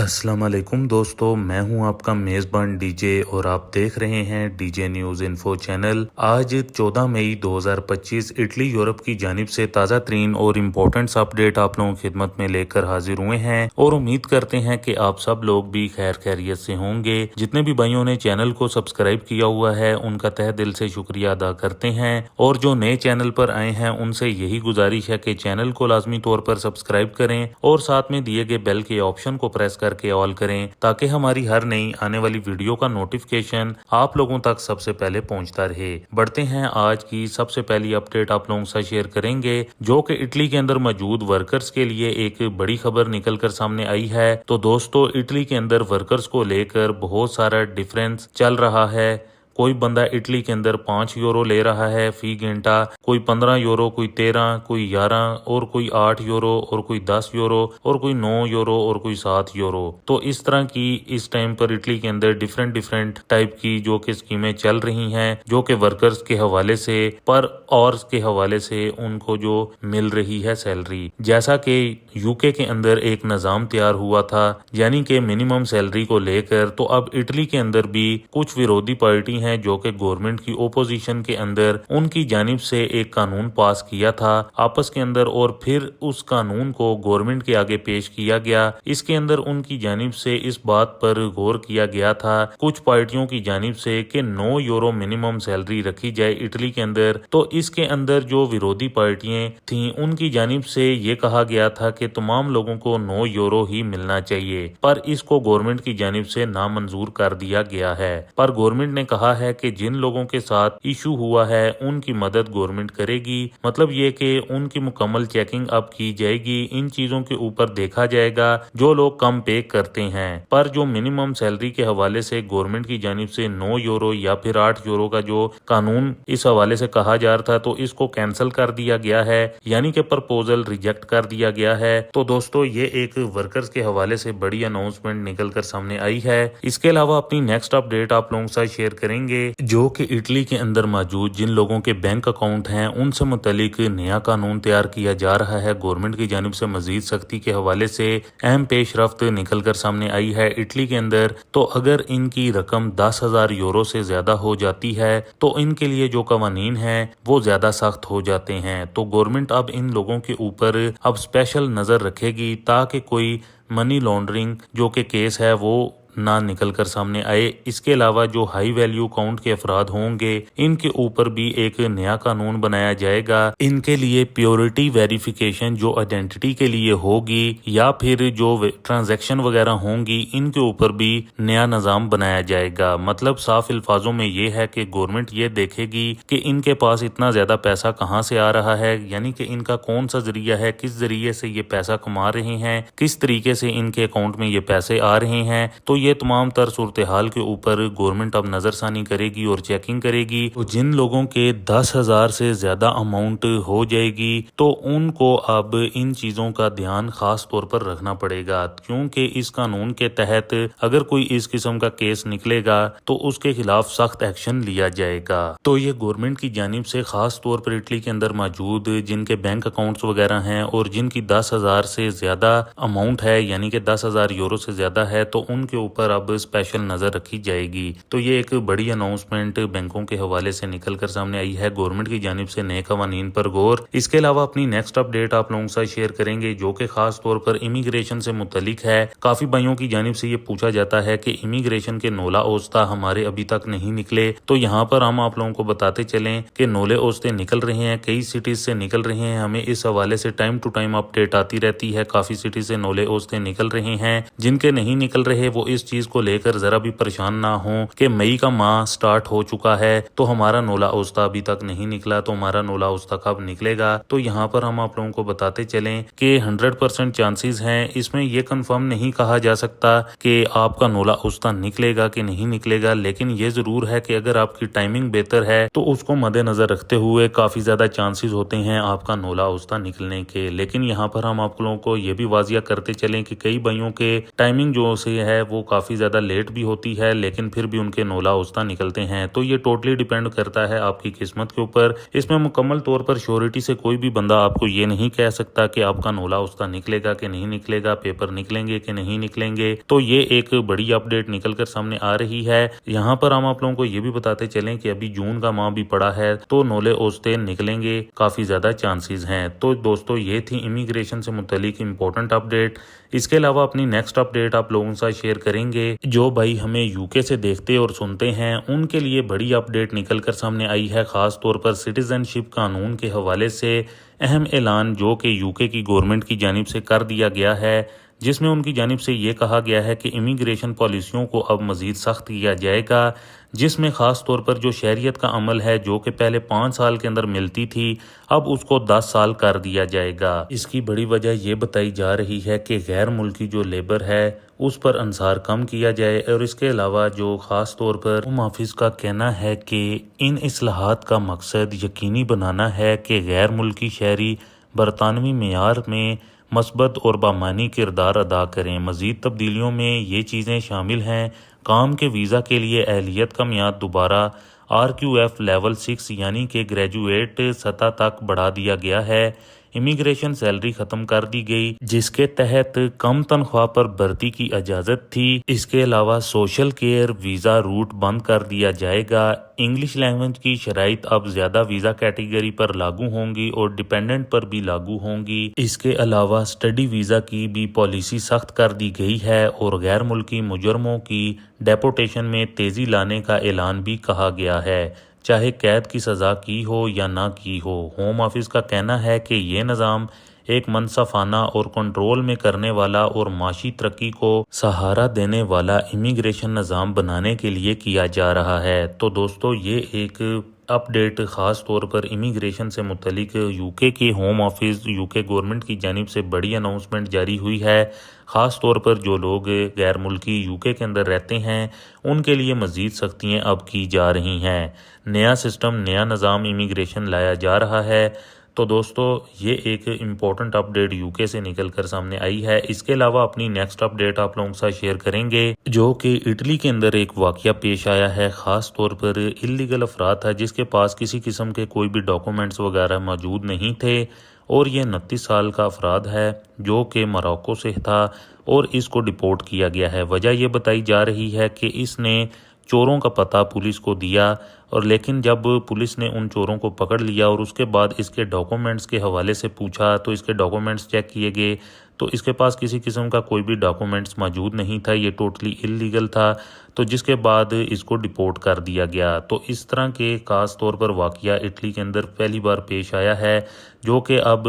अस्सलाम वालेकुम दोस्तों, मैं हूं आपका मेज़बान डीजे और आप देख रहे हैं डीजे न्यूज़ इन्फो चैनल। आज 14 मई 2025 इटली यूरोप की जानिब से ताज़ा तरीन और इम्पोर्टेंट्स अपडेट आप लोगों की खिदमत में लेकर हाजिर हुए हैं और उम्मीद करते हैं कि आप सब लोग भी खैर खैरियत से होंगे। जितने भी भाइयों ने चैनल को सब्सक्राइब किया हुआ है उनका तहे दिल से शुक्रिया अदा करते हैं और जो नए चैनल पर आए हैं उनसे यही गुजारिश है कि चैनल को लाजमी तौर पर सब्सक्राइब करें और साथ में दिए गए बेल के ऑप्शन को प्रेस करके ऑल करें ताकि हमारी हर नई आने वाली वीडियो का नोटिफिकेशन आप लोगों तक सबसे पहले पहुंचता रहे। बढ़ते हैं आज की सबसे पहली अपडेट आप लोगों से शेयर करेंगे जो कि इटली के अंदर मौजूद वर्कर्स के लिए एक बड़ी खबर निकल कर सामने आई है। तो दोस्तों, इटली के अंदर वर्कर्स को लेकर बहुत सारा डिफरेंस चल रहा है। कोई बंदा इटली के अंदर 5 यूरो ले रहा है फी घंटा, कोई 15 यूरो, कोई 13, कोई 11 और कोई 8 यूरो और कोई 10 यूरो और कोई 9 यूरो और कोई 7 यूरो। तो इस तरह की इस टाइम पर इटली के अंदर डिफरेंट टाइप की जो कि स्कीमें चल रही हैं जो कि वर्कर्स के हवाले से पर आवर्स के हवाले से उनको जो मिल रही है सैलरी। जैसा कि यूके के अंदर एक निज़ाम तैयार हुआ था यानी कि मिनिमम सैलरी को लेकर, तो अब इटली के अंदर भी कुछ विरोधी पार्टी हैं जो कि गवर्नमेंट की ओपोजिशन के अंदर उनकी जानिब से एक कानून पास किया था आपस के अंदर और फिर उस कानून को गवर्नमेंट के आगे पेश किया गया। इसके अंदर उनकी जानिब से इस बात पर गौर किया गया था कुछ पार्टियों की जानिब से कि 9 यूरो मिनिमम सैलरी रखी जाए इटली के अंदर। तो इसके अंदर जो विरोधी पार्टियां थीं उनकी जानिब से ये कहा गया था कि तमाम लोगों को 9 यूरो ही मिलना चाहिए, पर इसको गवर्नमेंट की जानिब से नामंजूर कर दिया गया है। पर गवर्नमेंट ने कहा है कि जिन लोगों के साथ इशू हुआ है उनकी मदद गवर्नमेंट करेगी। मतलब ये कि उनकी मुकम्मल चेकिंग अब की जाएगी, इन चीजों के ऊपर देखा जाएगा जो लोग कम पे करते हैं। पर जो मिनिमम सैलरी के हवाले से गवर्नमेंट की जानिब से 9 यूरो या फिर 8 यूरो का जो कानून इस हवाले से कहा जा रहा था, तो इसको कैंसिल कर दिया गया है, यानी कि प्रपोजल रिजेक्ट कर दिया गया है। तो दोस्तों, ये एक वर्कर्स के हवाले से बड़ी अनाउंसमेंट निकल कर सामने आई है। इसके अलावा अपनी नेक्स्ट अपडेट आप लोगों के साथ शेयर करेंगे जो कि इटली के अंदर मौजूद जिन लोगों के बैंक अकाउंट हैं उनसे मुतलिक नया कानून तैयार किया जा रहा है। गवर्नमेंट की जानिब से मजीद सख्ती के हवाले से अहम पेशरफ्त निकल कर सामने आई है इटली के अंदर। तो अगर इनकी रकम 10,000 यूरो से ज्यादा हो जाती है तो इनके लिए जो कवानीन है वो ज्यादा सख्त हो जाते हैं। तो गवर्नमेंट अब इन लोगों के ऊपर अब स्पेशल नजर रखेगी ताकि कोई मनी लॉन्ड्रिंग जो कि केस है वो ना निकल कर सामने आए। इसके अलावा जो हाई वैल्यू अकाउंट के अफराद होंगे इनके ऊपर भी एक नया कानून बनाया जाएगा। इनके लिए प्योरिटी वेरिफिकेशन जो आइडेंटिटी के लिए होगी या फिर जो ट्रांजैक्शन वगैरह होंगी इनके ऊपर भी नया निज़ाम बनाया जाएगा। मतलब साफ अल्फाजों में ये है कि गवर्नमेंट ये देखेगी कि इनके पास इतना ज्यादा पैसा कहाँ से आ रहा है, यानी कि इनका कौन सा जरिया है, किस जरिए से ये पैसा कमा रहे हैं, किस तरीके से इनके अकाउंट में ये पैसे आ रहे हैं। तो ये तमाम तर सूरत हाल के ऊपर गवर्नमेंट अब नजरसानी करेगी और चेकिंग करेगी। तो जिन लोगों के 10,000 से ज्यादा अमाउंट हो जाएगी तो उनको अब इन चीजों का ध्यान खास तौर पर रखना पड़ेगा, क्योंकि इस कानून के तहत अगर कोई इस किस्म का केस निकलेगा तो उसके खिलाफ सख्त एक्शन लिया जाएगा। तो ये गवर्नमेंट की जानिब से खास तौर पर इटली के अंदर मौजूद जिनके बैंक अकाउंट्स वगैरह हैं और जिनकी 10,000 से ज्यादा अमाउंट है यानी कि 10,000 यूरो से ज्यादा है तो उनके ऊपर अब स्पेशल नजर रखी जाएगी। तो ये एक बड़ी अनाउंसमेंट बैंकों के हवाले से निकल कर सामने आई है, गवर्नमेंट की जानिब से नए कवानीन पर गौर। इसके अलावा अपनी नेक्स्ट अपडेट आप लोगों के साथ शेयर करेंगे जो कि खास तौर पर इमिग्रेशन से मुतलिक है। काफी भाइयों की जानिब से ये पूछा जाता है कि इमिग्रेशन के नोला ओस्ता हमारे अभी तक नहीं निकले। तो यहाँ पर हम आप लोगों को बताते चलें कि नोले ओस्ते निकल रहे हैं, कई सिटीज से निकल रहे हैं। हमें इस हवाले से टाइम टू टाइम अपडेट आती रहती है। काफी सिटीज से नोले ओस्ते निकल रहे हैं। जिनके नहीं निकल रहे वो इस चीज को लेकर जरा भी परेशान ना हो कि मई का माह स्टार्ट हो चुका है तो हमारा नोला ओस्ता अभी तक नहीं निकला, तो हमारा नोला ओस्ता कब निकलेगा। तो यहाँ पर हम आप लोगों को बताते चलें कि 100% चांसेस हैं। इसमें यह कंफर्म नहीं कहा जा सकता कि आपका नोला ओस्ता निकलेगा कि नहीं निकलेगा, लेकिन ये जरूर है कि अगर आपकी टाइमिंग बेहतर है तो उसको मद्देनजर रखते हुए काफी ज्यादा चांसेस होते हैं आपका नोला ओस्ता निकलने के। लेकिन यहाँ पर हम आप लोगों को ये भी वाजिया करते चलें कि कई भाइयों के टाइमिंग जो से है वो کافی زیادہ لیٹ بھی ہوتی ہے لیکن پھر بھی ان کے نولا اوستا نکلتے ہیں۔ تو یہ ٹوٹلی ڈیپینڈ کرتا ہے آپ کی قسمت کے اوپر۔ اس میں مکمل طور پر شیورٹی سے کوئی بھی بندہ آپ کو یہ نہیں کہہ سکتا کہ آپ کا نولا اوستا نکلے گا کہ نہیں نکلے گا، پیپر نکلیں گے کہ نہیں نکلیں گے۔ تو یہ ایک بڑی اپڈیٹ نکل کر سامنے آ رہی ہے۔ یہاں پر ہم آپ لوگوں کو یہ بھی بتاتے چلیں کہ ابھی جون کا ماہ بھی پڑا ہے تو نولے اوستے نکلیں گے، کافی زیادہ چانسز ہیں۔ تو دوستو یہ تھی امیگریشن سے متعلق امپورٹنٹ اپڈیٹ۔ اس کے علاوہ اپنی نیکسٹ اپڈیٹ آپ لوگوں کے ساتھ شیئر کریں گے۔ جو بھائی ہمیں یوکے سے دیکھتے اور سنتے ہیں ان کے لیے بڑی اپڈیٹ نکل کر سامنے آئی ہے، خاص طور پر سٹیزن شپ قانون کے حوالے سے اہم اعلان جو کہ یوکے کی گورنمنٹ کی جانب سے کر دیا گیا ہے، جس میں ان کی جانب سے یہ کہا گیا ہے کہ امیگریشن پالیسیوں کو اب مزید سخت کیا جائے گا، جس میں خاص طور پر جو شہریت کا عمل ہے جو کہ پہلے 5 سال کے اندر ملتی تھی اب اس کو 10 سال کر دیا جائے گا۔ اس کی بڑی وجہ یہ بتائی جا رہی ہے کہ غیر ملکی جو لیبر ہے اس پر انحصار کم کیا جائے، اور اس کے علاوہ جو خاص طور پر ہوم آفس کا کہنا ہے کہ ان اصلاحات کا مقصد یقینی بنانا ہے کہ غیر ملکی شہری برطانوی معیار میں مثبت اور بامعنی کردار ادا کریں۔ مزید تبدیلیوں میں یہ چیزیں شامل ہیں: کام کے ویزا کے لیے اہلیت کا میعاد دوبارہ RQF لیول 6 یعنی کہ گریجویٹ سطح تک بڑھا دیا گیا ہے۔ امیگریشن سیلری ختم کر دی گئی جس کے تحت کم تنخواہ پر بھرتی کی اجازت تھی۔ اس کے علاوہ سوشل کیئر ویزا روٹ بند کر دیا جائے گا۔ انگلش لینگویج کی شرائط اب زیادہ ویزا کیٹیگری پر لاگو ہوں گی اور ڈیپینڈنٹ پر بھی لاگو ہوں گی۔ اس کے علاوہ اسٹڈی ویزا کی بھی پالیسی سخت کر دی گئی ہے اور غیر ملکی مجرموں کی ڈیپورٹیشن میں تیزی لانے کا اعلان بھی کہا گیا ہے، چاہے قید کی سزا کی ہو یا نہ کی ہو۔ ہوم آفس کا کہنا ہے کہ یہ نظام ایک منصفانہ اور کنٹرول میں کرنے والا اور معاشی ترقی کو سہارا دینے والا امیگریشن نظام بنانے کے لیے کیا جا رہا ہے۔ تو دوستو یہ ایک اپڈیٹ خاص طور پر امیگریشن سے متعلق یوکے کے ہوم آفس یوکے گورنمنٹ کی جانب سے بڑی اناؤنسمنٹ جاری ہوئی ہے، خاص طور پر جو لوگ غیر ملکی یوکے کے اندر رہتے ہیں ان کے لیے مزید سختیاں اب کی جا رہی ہیں۔ نیا سسٹم، نیا نظام امیگریشن لایا جا رہا ہے۔ تو دوستو یہ ایک امپورٹنٹ اپڈیٹ یوکے سے نکل کر سامنے آئی ہے۔ اس کے علاوہ اپنی نیکسٹ اپڈیٹ آپ لوگوں کے ساتھ شیئر کریں گے جو کہ اٹلی کے اندر ایک واقعہ پیش آیا ہے، خاص طور پر اللیگل افراد تھا جس کے پاس کسی قسم کے کوئی بھی ڈاکومنٹس وغیرہ موجود نہیں تھے، اور یہ 29 سال کا افراد ہے جو کہ موراکو سے تھا اور اس کو ڈیپورٹ کیا گیا ہے۔ وجہ یہ بتائی جا رہی ہے کہ اس نے چوروں کا پتہ پولیس کو دیا، اور لیکن جب پولیس نے ان چوروں کو پکڑ لیا اور اس کے بعد اس کے ڈاکومنٹس کے حوالے سے پوچھا تو اس کے ڈاکومنٹس چیک کیے گئے تو اس کے پاس کسی قسم کا کوئی بھی ڈاکومنٹس موجود نہیں تھا، یہ ٹوٹلی اللیگل تھا، تو جس کے بعد اس کو ڈیپورٹ کر دیا گیا۔ تو اس طرح کے خاص طور پر واقعہ اٹلی کے اندر پہلی بار پیش آیا ہے، جو کہ اب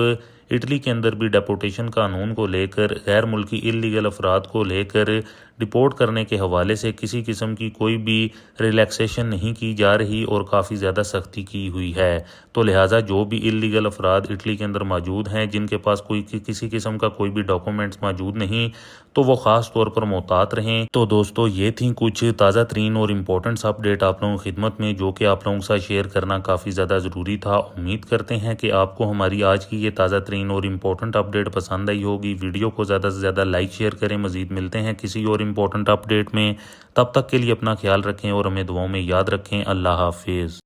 اٹلی کے اندر بھی ڈیپورٹیشن قانون کو لے کر غیر ملکی اللیگل افراد کو لے کر ڈیپورٹ کرنے کے حوالے سے کسی قسم کی کوئی بھی ریلیکسیشن نہیں کی جا رہی اور کافی زیادہ سختی کی ہوئی ہے۔ تو لہٰذا جو بھی اللیگل افراد اٹلی کے اندر موجود ہیں جن کے پاس کسی قسم کا کوئی بھی ڈاکومنٹس موجود نہیں تو وہ خاص طور پر محتاط رہیں۔ تو دوستو یہ تھیں کچھ تازہ ترین اور امپورٹنٹس اپڈیٹ آپ لوگوں کی خدمت میں جو کہ آپ لوگوں کے ساتھ شیئر کرنا کافی زیادہ ضروری تھا۔ امید کرتے ہیں کہ آپ کو ہماری آج کی یہ تازہ ترین اور امپورٹنٹ اپڈیٹ پسند آئی ہوگی۔ ویڈیو کو زیادہ سے زیادہ لائک شیئر کریں۔ مزید ملتے ہیں کسی اور امپورٹنٹ اپڈیٹ میں، تب تک کے لیے اپنا خیال رکھیں اور ہمیں دعاؤں میں یاد رکھیں۔ اللہ حافظ۔